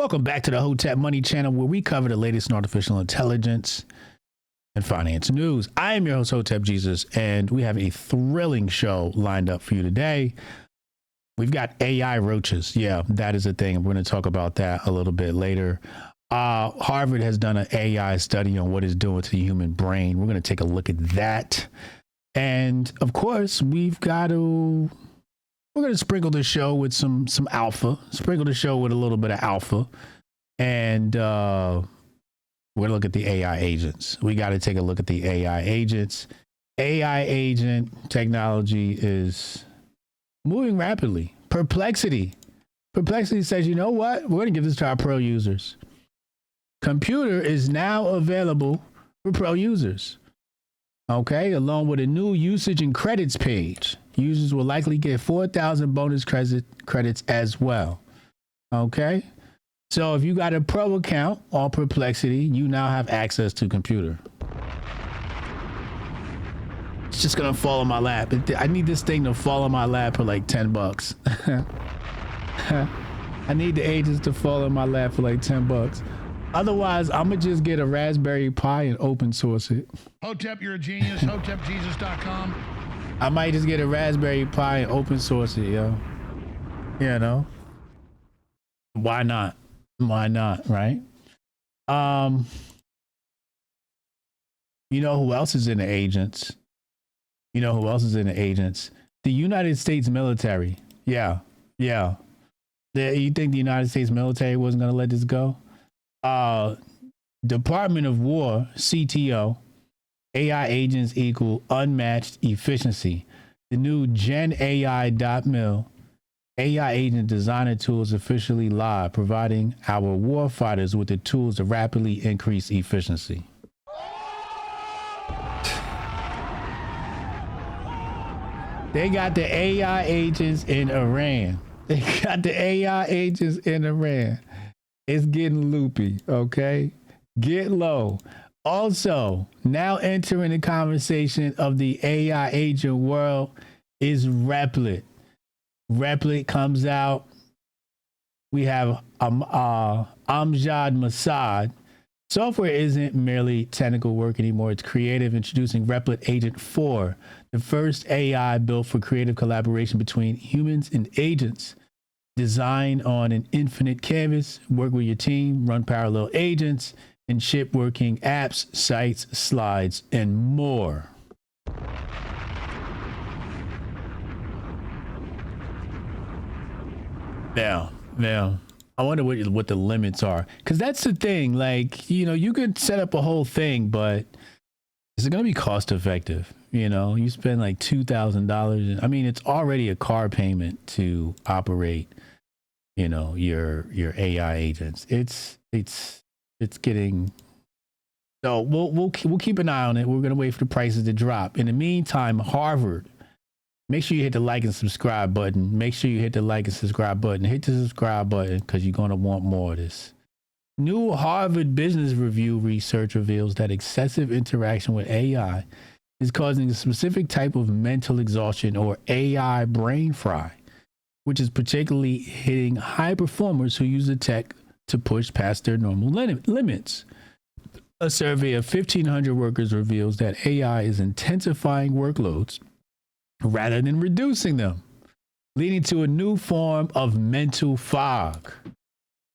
Welcome back to the Hotep Money Channel, where we cover the latest in artificial intelligence and finance news. I am your host, Hotep Jesus, and we have a thrilling show lined up for you today. We've got AI roaches. Yeah, that is a thing. We're going to talk about that a little bit later. Harvard has done an AI study on what it's doing to the human brain. We're going to take a look at that. And of course, we're going to sprinkle the show with some alpha, sprinkle the show with a little bit of alpha. And we're going to look at the AI agents. We got to take a look at the AI agents. AI agent technology is moving rapidly. Perplexity says, you know what? We're going to give this to our pro users. Computer is now available for pro users. Okay, along with a new usage and credits page. Users will likely get 4,000 bonus credits as well. Okay, so if you got a pro account on Perplexity, you now have access to computer. It's just gonna fall in my lap. I need this thing to fall in my lap for like $10. I need the agents to fall in my lap for like $10. Otherwise, I'm gonna just get a Raspberry Pi and open source it. Hotep, you're a genius. HotepJesus.com. I might just get a Raspberry Pi and open source it, yo. You know? Why not? Why not, right? You know who else is in the agents? You know who else is in the agents? The United States military. Yeah. You think the United States military wasn't going to let this go? Department of War, CTO, AI agents equal unmatched efficiency. The new Gen AI.mil AI agent designer tools officially live, providing our warfighters with the tools to rapidly increase efficiency. They got the AI agents in Iran. It's getting loopy, okay? Get low. Also, now entering the conversation of the AI agent world is Replit. Replit comes out. We have Amjad Masad. Software isn't merely technical work anymore. It's creative, introducing Replit Agent 4, the first AI built for creative collaboration between humans and agents. Designed on an infinite canvas, work with your team, run parallel agents, and ship working apps, sites, slides, and more. Now, I wonder what the limits are, because that's the thing. Like, you know, you could set up a whole thing, but is it going to be cost effective? You know, you spend like $2,000. I mean, it's already a car payment to operate, you know, your AI agents. It's getting. So we'll keep an eye on it. We're going to wait for the prices to drop. In the meantime, Harvard. Make sure you hit the like and subscribe button. Hit the subscribe button because you're going to want more of this. New Harvard Business Review research reveals that excessive interaction with AI is causing a specific type of mental exhaustion, or AI brain fry, which is particularly hitting high performers who use the tech to push past their normal limits. A survey of 1,500 workers reveals that AI is intensifying workloads rather than reducing them, leading to a new form of mental fog.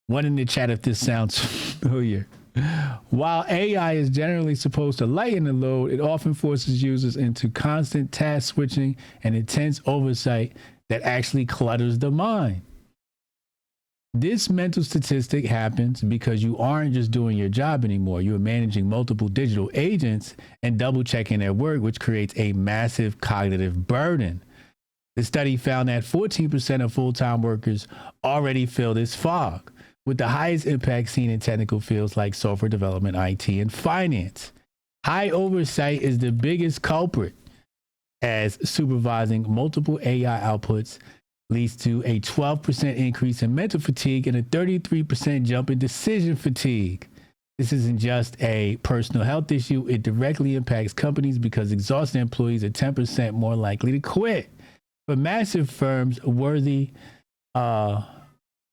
One in the chat if this sounds familiar. While AI is generally supposed to lighten the load, it often forces users into constant task switching and intense oversight that actually clutters the mind. This mental statistic happens because you aren't just doing your job anymore. You're managing multiple digital agents and double checking their work, which creates a massive cognitive burden. The study found that 14% of full-time workers already feel this fog, with the highest impact seen in technical fields like software development, IT, and finance. High oversight is the biggest culprit, as supervising multiple AI outputs leads to a 12% increase in mental fatigue and a 33% jump in decision fatigue. This isn't just a personal health issue. It directly impacts companies because exhausted employees are 10% more likely to quit. For massive firms worthy,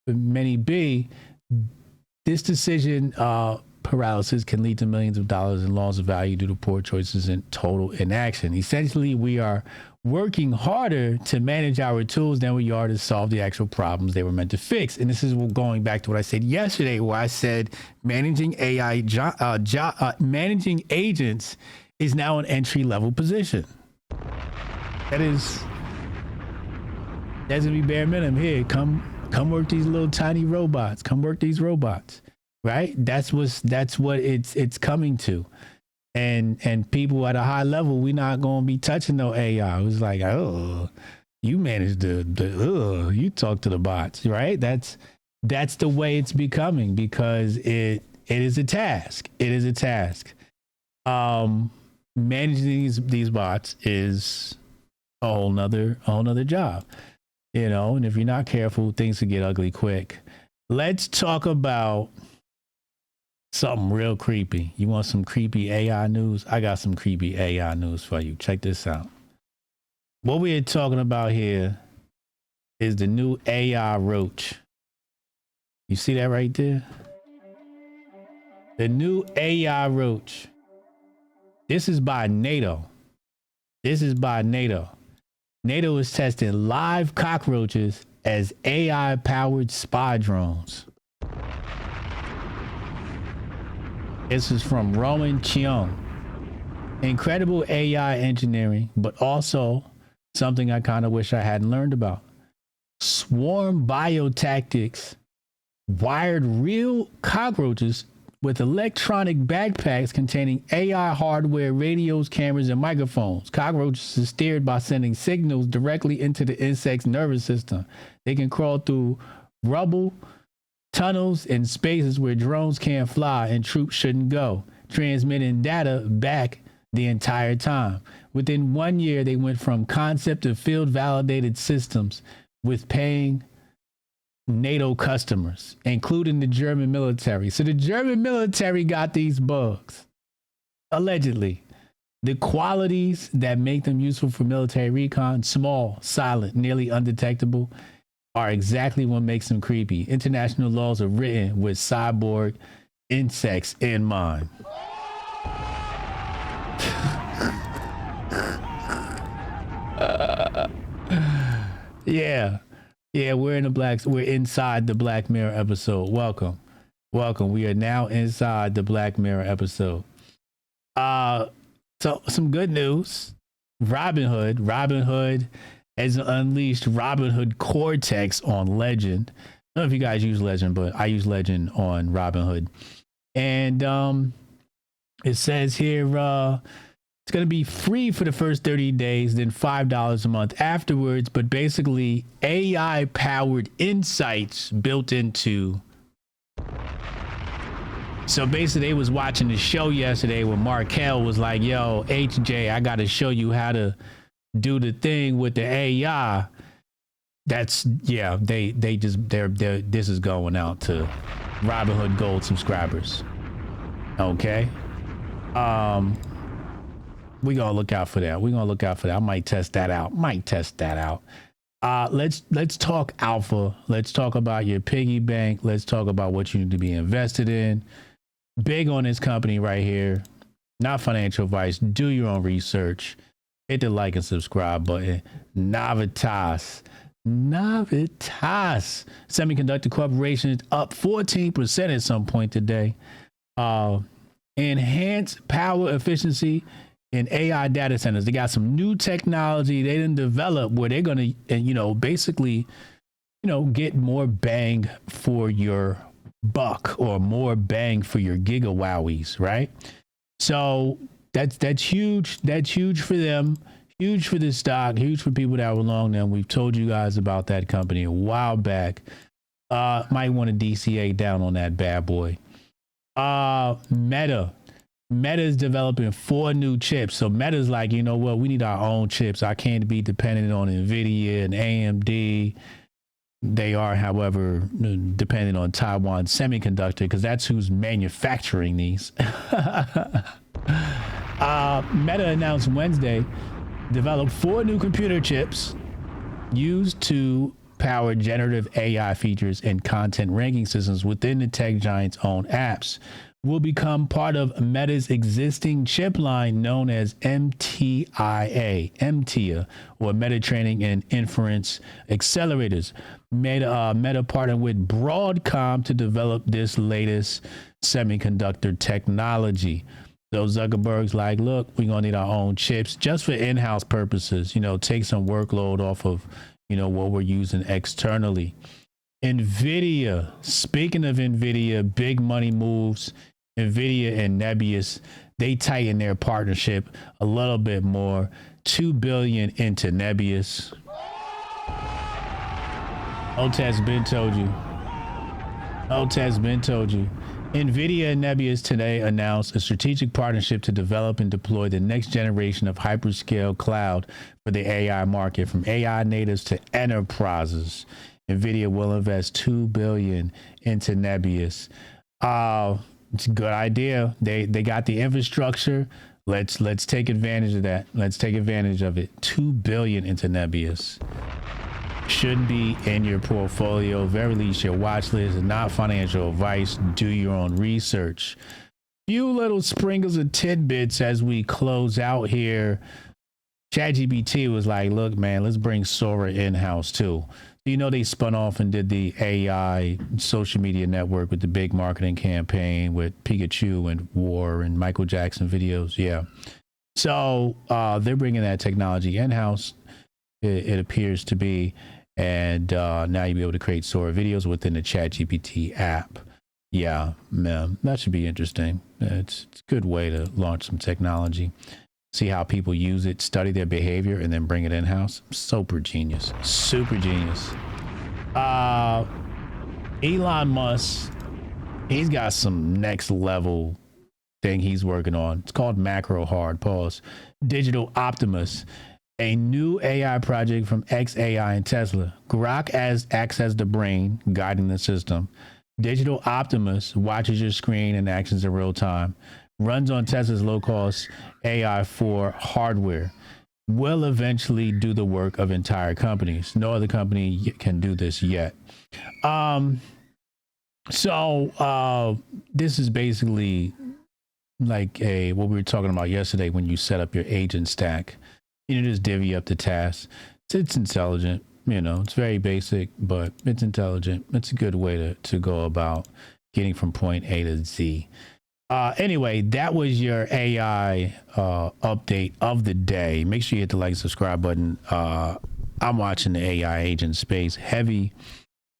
many be, This decision paralysis can lead to millions of dollars in loss of value due to poor choices and total inaction. Essentially, we are working harder to manage our tools than we are to solve the actual problems they were meant to fix. And this is going back to what I said yesterday, where I said managing managing agents is now an entry-level position. That's gonna be bare minimum. Here, come work these little tiny robots. Come work these robots, right? That's what it's coming to. And people at a high level, we're not gonna be touching no AI. It was like, oh, you manage you talk to the bots, right? That's the way it's becoming, because it is a task. It is a task. Managing these bots is a whole nother job, you know. And if you're not careful, things can get ugly quick. Let's talk about something real creepy. You want some creepy AI news? I got some creepy AI news for you. Check this out. What we are talking about here is the new AI roach. You see that right there? The new AI roach. This is by NATO. NATO is testing live cockroaches as AI-powered spy drones. This is from Rowan Cheung. Incredible AI engineering, but also something I kind of wish I hadn't learned about. Swarm biotactics wired real cockroaches with electronic backpacks containing AI hardware, radios, cameras, and microphones. Cockroaches are steered by sending signals directly into the insect's nervous system. They can crawl through rubble, tunnels, and spaces where drones can't fly and troops shouldn't go, transmitting data back the entire time. Within 1 year, they went from concept to field-validated systems with paying NATO customers, including the German military. So the German military got these bugs, allegedly. The qualities that make them useful for military recon, small, silent, nearly undetectable, are exactly what makes them creepy. International laws are written with cyborg insects in mind. Yeah, we're inside the Black Mirror episode. Welcome. We are now inside the Black Mirror episode. So some good news. Robinhood has unleashed Robinhood Cortex on Legend. I don't know if you guys use Legend, but I use Legend on Robinhood. And it says here it's going to be free for the first 30 days, then $5 a month afterwards. But basically, AI-powered insights built into. So basically, they was watching the show yesterday where Markel was like, "Yo, HJ, I got to show you how to do the thing with the AI." This is going out to Robinhood Gold subscribers. Okay. We're gonna look out for that. I might test that out. Let's talk alpha. Let's talk about your piggy bank. Let's talk about what you need to be invested in. Big on this company right here. Not financial advice. Do your own research. Hit the like and subscribe button. Navitas. Semiconductor Corporation is up 14% at some point today. Enhanced power efficiency in AI data centers. They got some new technology they didn't develop where they're going to, basically, get more bang for your buck or more bang for your gigawowies, right? So that's huge. That's huge for them. Huge for the stock. Huge for people that were long them. We've told you guys about that company a while back. Might want to DCA down on that bad boy. Meta is developing 4 new chips. So Meta's like, you know what? We need our own chips. I can't be dependent on Nvidia and AMD. They are, however, dependent on Taiwan Semiconductor because that's who's manufacturing these. Meta announced Wednesday developed 4 new computer chips used to power generative AI features and content ranking systems within the tech giant's own apps will become part of Meta's existing chip line known as MTIA, or Meta Training and Inference Accelerators. Meta partnered with Broadcom to develop this latest semiconductor technology. So Zuckerberg's like, look, we're going to need our own chips just for in-house purposes, take some workload off of, what we're using externally. Nvidia, speaking of Nvidia, big money moves. Nvidia and Nebius, they tighten their partnership a little bit more. $2 billion into Nebius. Otez been told you. Nvidia and Nebius today announced a strategic partnership to develop and deploy the next generation of hyperscale cloud for the AI market, from AI natives to enterprises. Nvidia will invest $2 billion into Nebius. It's a good idea. They got the infrastructure. Let's take advantage of that. Let's take advantage of it. $2 billion into Nebius. Should be in your portfolio. Very least your watch list. Not financial advice. Do your own research. Few little sprinkles of tidbits as we close out here. ChatGPT was like, look, man, let's bring Sora in-house too. They spun off and did the AI social media network with the big marketing campaign with Pikachu and War and Michael Jackson videos. Yeah. So they're bringing that technology in-house, it appears to be. And now you'll be able to create Sora videos within the ChatGPT app. Yeah, man, that should be interesting. It's a good way to launch some technology. See how people use it, study their behavior, and then bring it in-house. Super genius. Elon Musk, he's got some next level thing he's working on. It's called Macrohard, Digital Optimus, a new AI project from xAI and Tesla. Grok acts as the brain guiding the system. Digital Optimus watches your screen and actions in real time. Runs on Tesla's low-cost AI4 hardware. Will eventually do the work of entire companies. No other company can do this yet. This is basically like what we were talking about yesterday when you set up your agent stack. Just divvy up the tasks. It's intelligent. It's very basic, but it's intelligent. It's a good way to go about getting from point A to Z. Anyway, that was your AI update of the day. Make sure you hit the like and subscribe button. I'm watching the AI agent space heavy,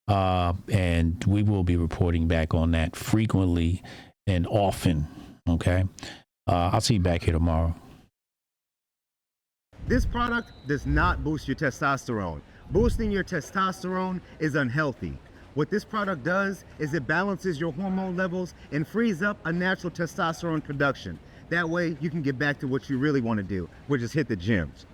and we will be reporting back on that frequently and often. Okay. I'll see you back here tomorrow. This product does not boost your testosterone. Boosting your testosterone is unhealthy. What this product does is it balances your hormone levels and frees up a natural testosterone production. That way you can get back to what you really want to do, which is hit the gyms.